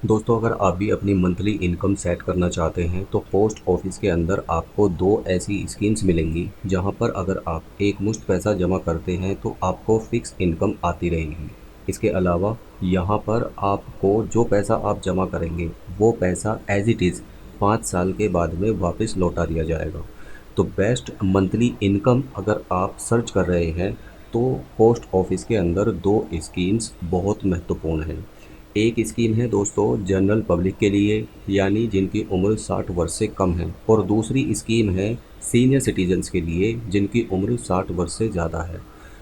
दोस्तों, अगर आप भी अपनी मंथली इनकम सेट करना चाहते हैं तो पोस्ट ऑफिस के अंदर आपको दो ऐसी स्कीम्स मिलेंगी जहां पर अगर आप एक मुश्त पैसा जमा करते हैं तो आपको फिक्स इनकम आती रहेगी। इसके अलावा यहां पर आपको जो पैसा आप जमा करेंगे वो पैसा एज इट इज़ 5 साल के बाद में वापस लौटा दिया जाएगा। तो बेस्ट मंथली इनकम अगर आप सर्च कर रहे हैं तो पोस्ट ऑफिस के अंदर दो स्कीम्स बहुत महत्वपूर्ण हैं। एक स्कीम है दोस्तों जनरल पब्लिक के लिए, यानी जिनकी उम्र 60 वर्ष से कम है, और दूसरी स्कीम है सीनियर सिटीजन्स के लिए जिनकी उम्र 60 वर्ष से ज़्यादा है।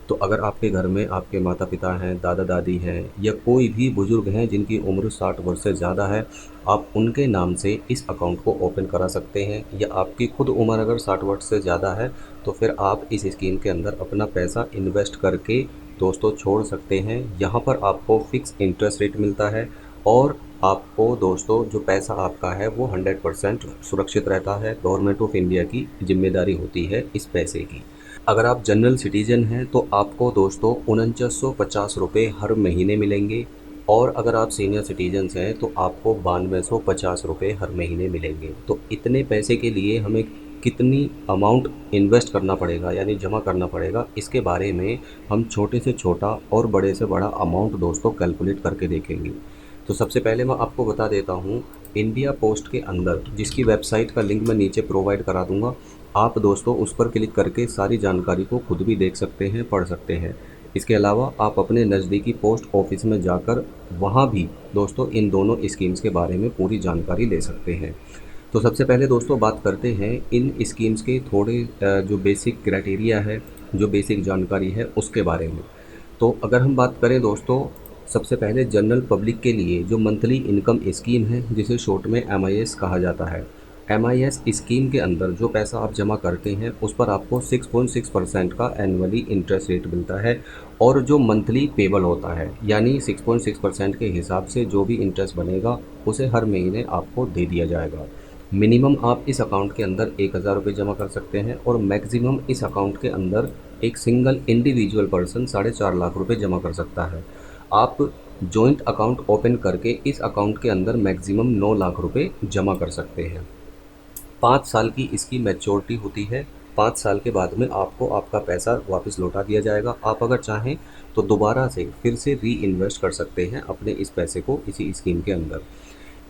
तो अगर आपके घर में आपके माता पिता हैं, दादा दादी हैं, या कोई भी बुज़ुर्ग हैं जिनकी उम्र 60 वर्ष से ज़्यादा है, आप उनके नाम से इस अकाउंट को ओपन करा सकते हैं। या आपकी खुद उम्र अगर 60 वर्ष से ज़्यादा है तो फिर आप इस स्कीम के अंदर अपना पैसा इन्वेस्ट करके दोस्तों छोड़ सकते हैं। यहाँ पर आपको फ़िक्स इंटरेस्ट रेट मिलता है और आपको दोस्तों जो पैसा आपका है वो 100% सुरक्षित रहता है। गवर्नमेंट ऑफ इंडिया की जिम्मेदारी होती है इस पैसे की। अगर आप जनरल सिटीजन हैं तो आपको दोस्तों 4950 रुपये हर महीने मिलेंगे, और अगर आप सीनियर सिटीजन्स हैं तो आपको 9250 रुपये हर महीने मिलेंगे। तो इतने पैसे के लिए हमें कितनी अमाउंट इन्वेस्ट करना पड़ेगा यानी जमा करना पड़ेगा, इसके बारे में हम छोटे से छोटा और बड़े से बड़ा अमाउंट दोस्तों कैलकुलेट करके देखेंगे। तो सबसे पहले मैं आपको बता देता हूँ, इंडिया पोस्ट के अंदर जिसकी वेबसाइट का लिंक मैं नीचे प्रोवाइड करा दूँगा, आप दोस्तों उस पर क्लिक करके सारी जानकारी को खुद भी देख सकते हैं, पढ़ सकते हैं। इसके अलावा आप अपने नज़दीकी पोस्ट ऑफिस में जाकर वहाँ भी दोस्तों इन दोनों स्कीम्स के बारे में पूरी जानकारी ले सकते हैं। तो सबसे पहले दोस्तों बात करते हैं इन स्कीम्स के थोड़े जो बेसिक क्राइटेरिया है, जो बेसिक जानकारी है उसके बारे में। तो अगर हम बात करें दोस्तों, सबसे पहले जनरल पब्लिक के लिए जो मंथली इनकम स्कीम है जिसे शॉर्ट में MIS कहा जाता है, MIS स्कीम के अंदर जो पैसा आप जमा करते हैं उस पर आपको 6.6% का एनुअली इंटरेस्ट रेट मिलता है। और जो मंथली पेबल होता है यानी 6.6% के हिसाब से जो भी इंटरेस्ट बनेगा उसे हर महीने आपको दे दिया जाएगा। मिनिमम आप इस अकाउंट के अंदर 1000 रुपये जमा कर सकते हैं, और मैक्सिमम इस अकाउंट के अंदर एक सिंगल इंडिविजुअल पर्सन 4.5 लाख रुपये जमा कर सकता है। आप जॉइंट अकाउंट ओपन करके इस अकाउंट के अंदर मैक्सिमम 9 लाख रुपये जमा कर सकते हैं। 5 साल की इसकी मैच्योरिटी होती है। 5 साल के बाद में आपको आपका पैसा वापस लौटा दिया जाएगा। आप अगर चाहें तो दोबारा से फिर से री इन्वेस्ट कर सकते हैं अपने इस पैसे को इसी स्कीम के अंदर।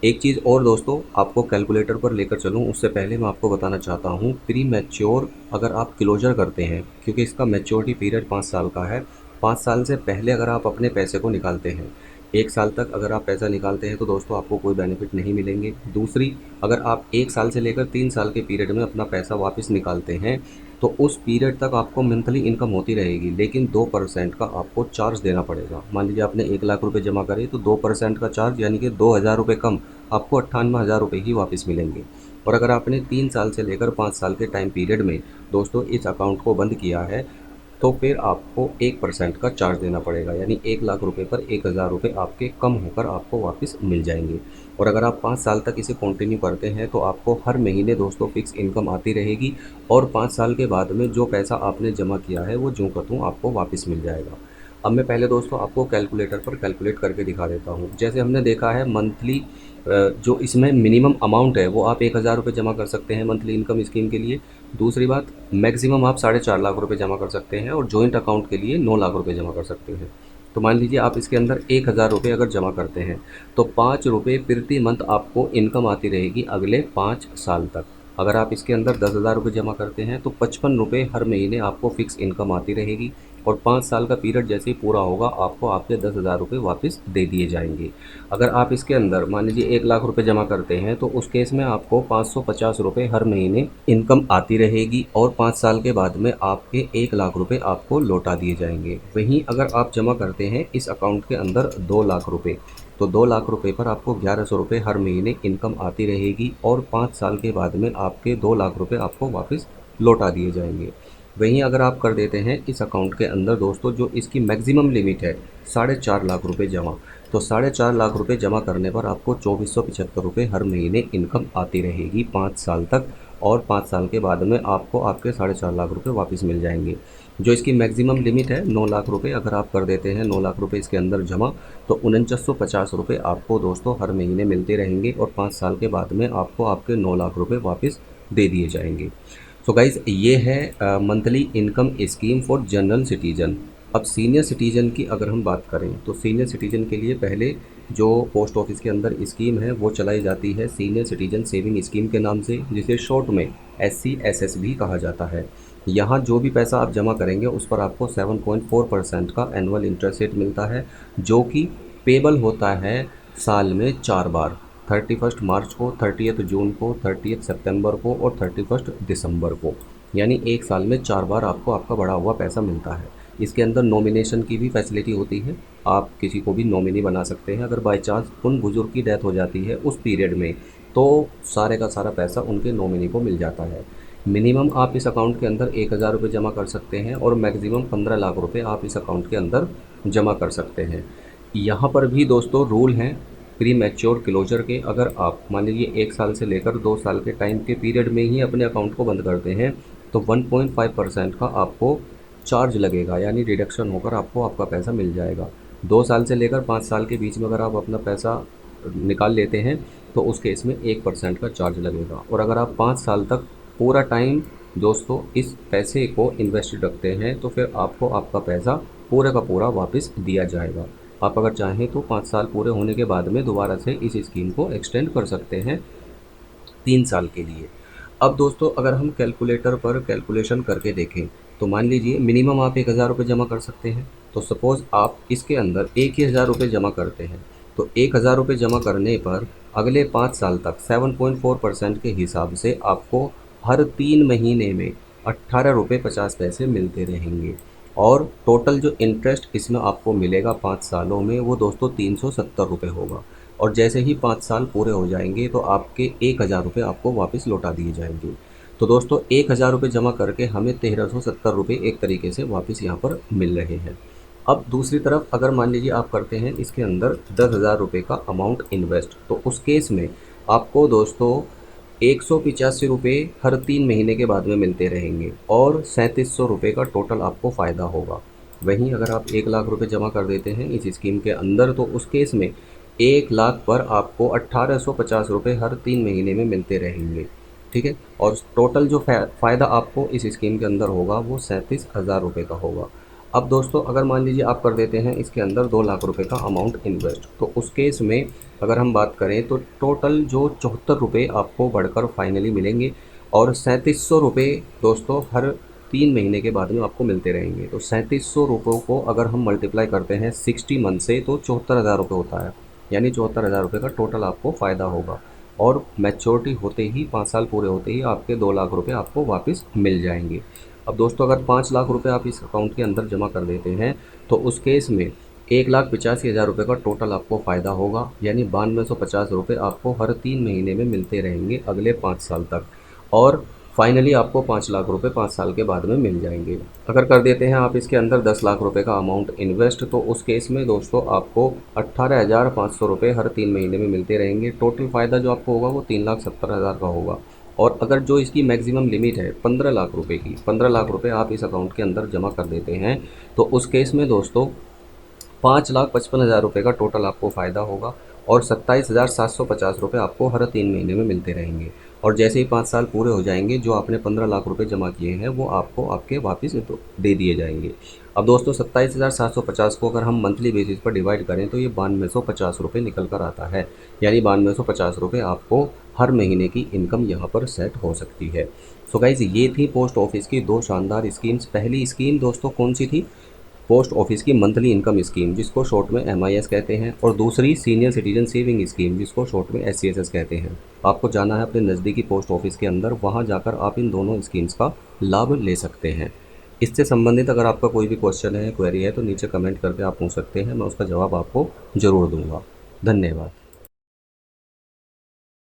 एक चीज़ और दोस्तों आपको कैलकुलेटर पर लेकर चलूँ उससे पहले मैं आपको बताना चाहता हूँ, प्री मैच्योर अगर आप क्लोजर करते हैं, क्योंकि इसका मैच्योरिटी पीरियड 5 साल का है, 5 साल से पहले अगर आप अपने पैसे को निकालते हैं, 1 साल तक अगर आप पैसा निकालते हैं तो दोस्तों आपको कोई बेनिफिट नहीं मिलेंगे। दूसरी, अगर आप 1 साल से लेकर 3 साल के पीरियड में अपना पैसा वापस निकालते हैं तो उस पीरियड तक आपको मंथली इनकम होती रहेगी, लेकिन 2% का आपको चार्ज देना पड़ेगा। मान लीजिए आपने 1 लाख रुपये जमा करे तो 2% का चार्ज यानी कि 2000 रुपये कम, आपको 98 हज़ार रुपये ही वापस मिलेंगे। और अगर आपने 3 साल से लेकर 5 साल के टाइम पीरियड में दोस्तों इस अकाउंट को बंद किया है तो फिर आपको 1% का चार्ज देना पड़ेगा, यानी 1 लाख रुपये पर 1000 रुपये आपके कम होकर आपको वापस मिल जाएंगे। और अगर आप 5 साल तक इसे कंटिन्यू करते हैं तो आपको हर महीने दोस्तों फिक्स इनकम आती रहेगी, और 5 साल के बाद में जो पैसा आपने जमा किया है वो ज्यों का त्यों आपको वापस मिल जाएगा। अब मैं पहले दोस्तों आपको कैलकुलेटर पर कैलकुलेट करके दिखा देता हूँ। जैसे हमने देखा है मंथली जो इसमें मिनिमम अमाउंट है वो आप 1000 रुपये जमा कर सकते हैं मंथली इनकम स्कीम के लिए। दूसरी बात, मैक्सिमम आप 4.5 लाख रुपये जमा कर सकते हैं, और जॉइंट अकाउंट के लिए 9 लाख रुपये जमा कर सकते हैं। तो मान लीजिए आप इसके अंदर 1000 रुपये अगर जमा करते हैं तो 5 रुपये प्रति मंथ आपको इनकम आती रहेगी अगले 5 साल तक। अगर आप इसके अंदर 10,000 रुपये जमा करते हैं तो 55 रुपये हर महीने आपको फ़िक्स इनकम आती रहेगी, और 5 साल का पीरियड जैसे ही पूरा होगा आपको आपके 10,000 रुपये वापस दे दिए जाएंगे। अगर आप इसके अंदर मान लीजिए 1 लाख रुपये जमा करते हैं तो उस केस में आपको 550 रुपये हर महीने इनकम आती रहेगी, और 5 साल के बाद में आपके 1 लाख रुपये आपको लौटा दिए जाएंगे। वहीं अगर आप जमा करते हैं इस अकाउंट के अंदर 2 लाख रुपये, तो 2 लाख रुपये पर आपको 1100 रुपये हर महीने इनकम आती रहेगी, और 5 साल के बाद में आपके 2 लाख रुपये आपको वापस लौटा दिए जाएंगे। वहीं अगर आप कर देते हैं इस अकाउंट के अंदर दोस्तों जो इसकी मैक्सिमम लिमिट है 4.5 लाख रुपये जमा, तो 4.5 लाख रुपये जमा करने पर आपको 2475 रुपये हर महीने इनकम आती रहेगी 5 साल तक, और 5 साल के बाद में आपको आपके 4.5 लाख रुपये वापस मिल जाएंगे। जो इसकी मैक्सिमम लिमिट है 9 लाख रुपए, अगर आप कर देते हैं 9 लाख रुपए इसके अंदर जमा, तो 4950 रुपये आपको दोस्तों हर महीने मिलते रहेंगे और 5 साल के बाद में आपको आपके 9 लाख रुपए वापस दे दिए जाएंगे। सो गाइज़, ये है monthly income scheme for general citizen. अब सीनियर सिटीजन की अगर हम बात करें तो सीनियर सिटीजन के लिए पहले जो पोस्ट ऑफिस के अंदर स्कीम है वो चलाई जाती है सीनियर सिटीजन सेविंग स्कीम के नाम से, जिसे शॉर्ट में SCSS भी कहा जाता है। यहाँ जो भी पैसा आप जमा करेंगे उस पर आपको 7.4% का एनुअल इंटरेस्ट रेट मिलता है, जो कि पेबल होता है साल में 4 बार, 31 मार्च को, 30 जून को, 30 सितंबर को और 31 दिसंबर को। यानी एक साल में 4 बार आपको आपका बढ़ा हुआ पैसा मिलता है। इसके अंदर नॉमिनेशन की भी फैसिलिटी होती है, आप किसी को भी नॉमिनी बना सकते हैं। अगर बाई चांस उन बुज़ुर्ग की डेथ हो जाती है उस पीरियड में, तो सारे का सारा पैसा उनके नॉमिनी को मिल जाता है। मिनिमम आप इस अकाउंट के अंदर 1000 रुपये जमा कर सकते हैं और मैक्सिमम 15 लाख रुपए आप इस अकाउंट के अंदर जमा कर सकते हैं। यहाँ पर भी दोस्तों रूल हैं प्री मैच्योर क्लोजर के। अगर आप मान लीजिए 1 साल से लेकर 2 साल के टाइम के पीरियड में ही अपने अकाउंट को बंद करते हैं, तो 1.5% का आपको चार्ज लगेगा, यानी डिडक्शन होकर आपको आपका पैसा मिल जाएगा। 2 साल से लेकर 5 साल के बीच में अगर आप अपना पैसा निकाल लेते हैं तो उस केस में 1% का चार्ज लगेगा। और अगर आप 5 साल तक पूरा टाइम दोस्तों इस पैसे को इन्वेस्ट रखते हैं तो फिर आपको आपका पैसा पूरा का पूरा वापस दिया जाएगा। आप अगर चाहें तो 5 साल पूरे होने के बाद में दोबारा से इस स्कीम को एक्सटेंड कर सकते हैं 3 साल के लिए। अब दोस्तों अगर हम कैलकुलेटर पर कैलकुलेशन करके देखें तो मान लीजिए मिनिमम आप 1000 रुपये जमा कर सकते हैं। तो सपोज़ आप इसके अंदर 1000 रुपये जमा करते हैं, तो 1000 रुपये जमा करने पर अगले 5 साल तक 7.4% के हिसाब से आपको हर 3 महीने में 18 रुपये 50 पैसे मिलते रहेंगे। और टोटल जो इंटरेस्ट इसमें आपको मिलेगा 5 सालों में वो दोस्तों 370 रुपये होगा। और जैसे ही 5 साल पूरे हो जाएंगे तो आपके 1000 रुपये आपको वापस लौटा दिए जाएंगे। तो दोस्तों 1000 रुपये जमा करके हमें 1370 रुपये एक तरीके से वापस यहाँ पर मिल रहे हैं। अब दूसरी तरफ अगर मान लीजिए आप करते हैं इसके अंदर 10,000 रुपये का अमाउंट इन्वेस्ट, तो उस केस में आपको दोस्तों 185 रुपये हर 3 महीने के बाद में मिलते रहेंगे और 3700 रुपये का टोटल आपको फ़ायदा होगा। वहीं अगर आप 1 लाख रुपये जमा कर देते हैं इस स्कीम के अंदर, तो उस केस में 1 लाख पर आपको 1850 रुपये हर 3 महीने में मिलते रहेंगे। ठीक है, और टोटल जो फ़ायदा आपको इस स्कीम के अंदर होगा वो 37,000 रुपये का होगा। अब दोस्तों अगर मान लीजिए आप कर देते हैं इसके अंदर 2 लाख रुपए का अमाउंट इन्वेस्ट, तो उस केस में अगर हम बात करें तो टोटल जो 74 रुपये आपको बढ़कर फाइनली मिलेंगे और 3700 रुपये दोस्तों हर 3 महीने के बाद में आपको मिलते रहेंगे। तो 3700 रुपयों को अगर हम मल्टीप्लाई करते हैं 60 मंथ से तो 74,000 रुपये होता है, यानी 74,000 रुपये का टोटल आपको फ़ायदा होगा। और मैच्योरिटी होते ही 5 साल पूरे होते ही आपके 2 लाख रुपये आपको वापस मिल जाएंगे। अब दोस्तों अगर 5 लाख रुपए आप इस अकाउंट के अंदर जमा कर देते हैं तो उस केस में 1,85,000 रुपये का टोटल आपको फ़ायदा होगा, यानी 9250 रुपये आपको हर 3 महीने में मिलते रहेंगे अगले 5 साल तक। और फाइनली आपको 5 लाख रुपए 5 साल के बाद में मिल जाएंगे। अगर कर देते हैं आप इसके अंदर 10 लाख रुपए का अमाउंट इन्वेस्ट, तो उस केस में दोस्तों आपको 18,500 रुपये हर 3 महीने में मिलते रहेंगे। टोटल फ़ायदा जो आपको होगा वो 3,70,000 का होगा। और अगर जो इसकी मैक्सिमम लिमिट है 15 लाख रुपए की, 15 लाख रुपए आप इस अकाउंट के अंदर जमा कर देते हैं तो उस केस में दोस्तों 5,55,000 रुपये का टोटल आपको फ़ायदा होगा और 27,750 रुपये आपको हर 3 महीने में मिलते रहेंगे। और जैसे ही 5 साल पूरे हो जाएंगे जो आपने 15 लाख रुपए जमा किए हैं वो आपको आपके वापस दे दिए जाएंगे। अब दोस्तों 27,750 को अगर हम मंथली बेसिस पर डिवाइड करें तो ये 9250 रुपये निकल कर आता है, यानी 9250 रुपये आपको हर महीने की इनकम यहाँ पर सेट हो सकती है। सो गाइज, ये थी पोस्ट ऑफिस की 2 शानदार स्कीम्स। पहली स्कीम दोस्तों कौन सी थी? पोस्ट ऑफिस की मंथली इनकम स्कीम, जिसको शॉर्ट में MIS कहते हैं, और दूसरी सीनियर सिटीजन सेविंग स्कीम, जिसको शॉर्ट में SCSS कहते हैं। आपको जाना है अपने नज़दीकी पोस्ट ऑफिस के अंदर, वहाँ जाकर आप इन दोनों स्कीम्स का लाभ ले सकते हैं। इससे संबंधित अगर आपका कोई भी क्वेश्चन है, क्वेरी है, तो नीचे कमेंट करके आप पूछ सकते हैं, मैं उसका जवाब आपको ज़रूर दूंगा। धन्यवाद।